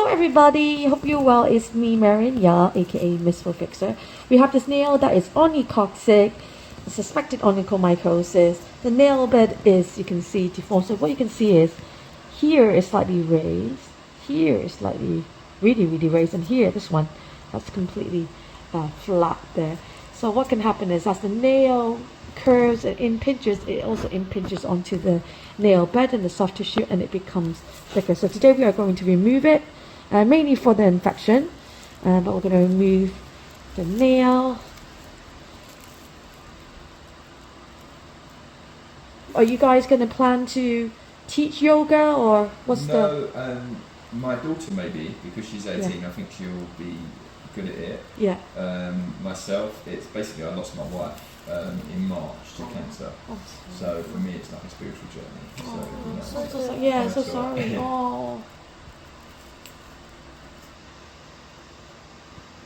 everybody, hope you're well. It's me, Marion, aka MissFootFixer. We have this nail that is onychoxic, suspected onychomycosis. The nail bed is, you can see, deformed. So what you can see is, here is slightly raised, here is slightly, really raised, and here, this one, that's completely flat there. So what can happen is, as the nail curves and impinges, it also impinges onto the nail bed and the soft tissue, and it becomes thicker. So today we are going to remove it, mainly for the infection, but we're going to remove the nail. Are you guys going to plan to teach yoga, or what's No, my daughter maybe, because she's 18, I think she'll be good at it. Yeah. Myself, it's basically I lost my wife in March to cancer. Oh, so for me it's like a spiritual journey. So sorry. Oh.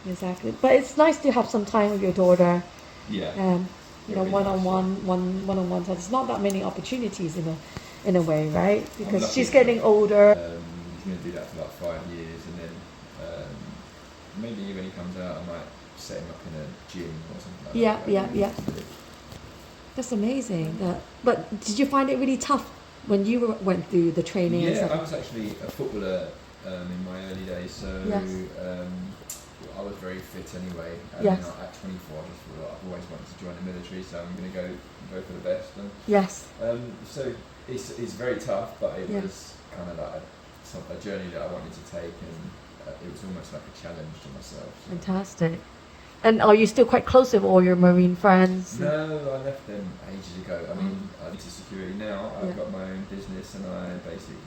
Exactly. But it's nice to have some time with your daughter. Yeah. One-on-one. So there's not that many opportunities in a way, right? Because she's getting older. He's going to do that for like 5 years, and then maybe when he comes out, I might set him up in a gym or something like that. Yeah. That's amazing. But did you find it really tough when you went through the training? Yeah, I was actually a footballer in my early days, so I was very fit anyway. And then at 24, I just thought I've always wanted to join the military, so I'm going to go for the best. And, so it's very tough, but it was kind of like a journey that I wanted to take, and it was almost like a challenge to myself. So. Fantastic. And are you still quite close with all your Marine friends? No, I left them ages ago. I mean, I'm into security now. I've got my own business, and I basically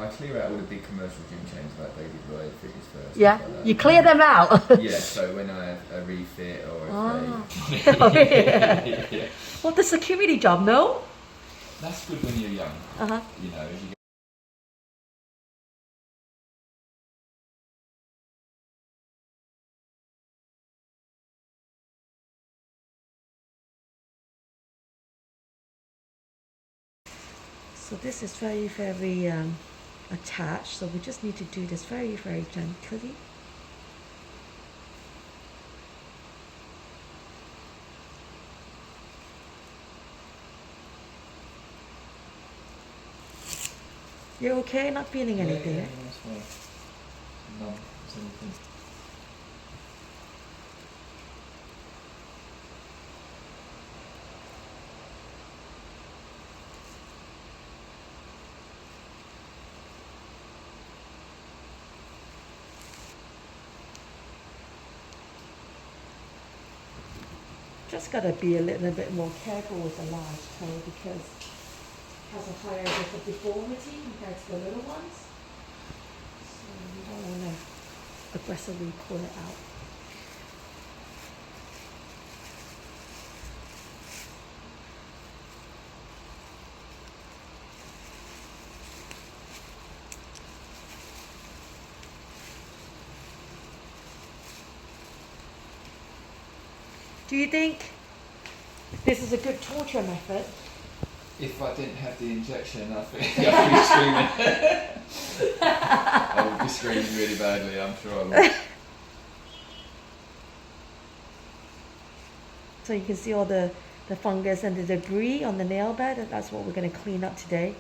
I clear out all the big commercial gym chains like David Lloyd, Figures First. Yeah, like you clear them out. Yeah, so when I have a refit or if they... What, the security job, no? That's good when you're young. You know, as you So this is very attached, so we just need to do this very gently. You're okay? Not feeling anything? Yeah, that's fine. No, it's anything. Just got to be a little bit more careful with the large toe because it has a higher risk of deformity compared to the little ones. So you don't want to aggressively pull it out. Do you think this is a good torture method? If I didn't have the injection, I think I'd be screaming. I would be screaming really badly, I'm sure I would. So you can see all the fungus and the debris on the nail bed. That's what we're going to clean up today.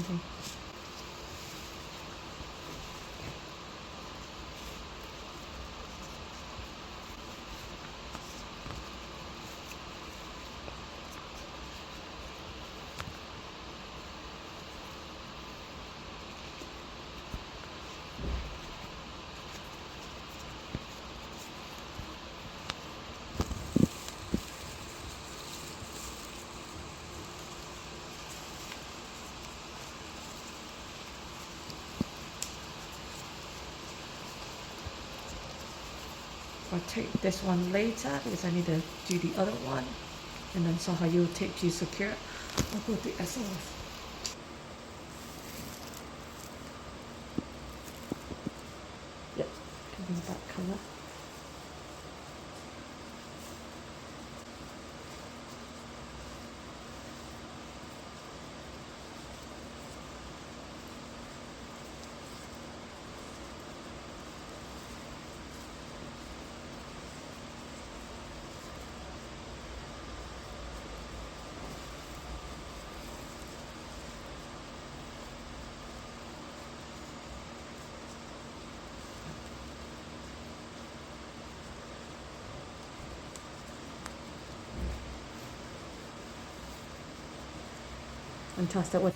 thinking. I'll take this one later because I need to do the other one, and then so how you tape to secure. I'll go to SOS. Yep, can be that color. Fantastic.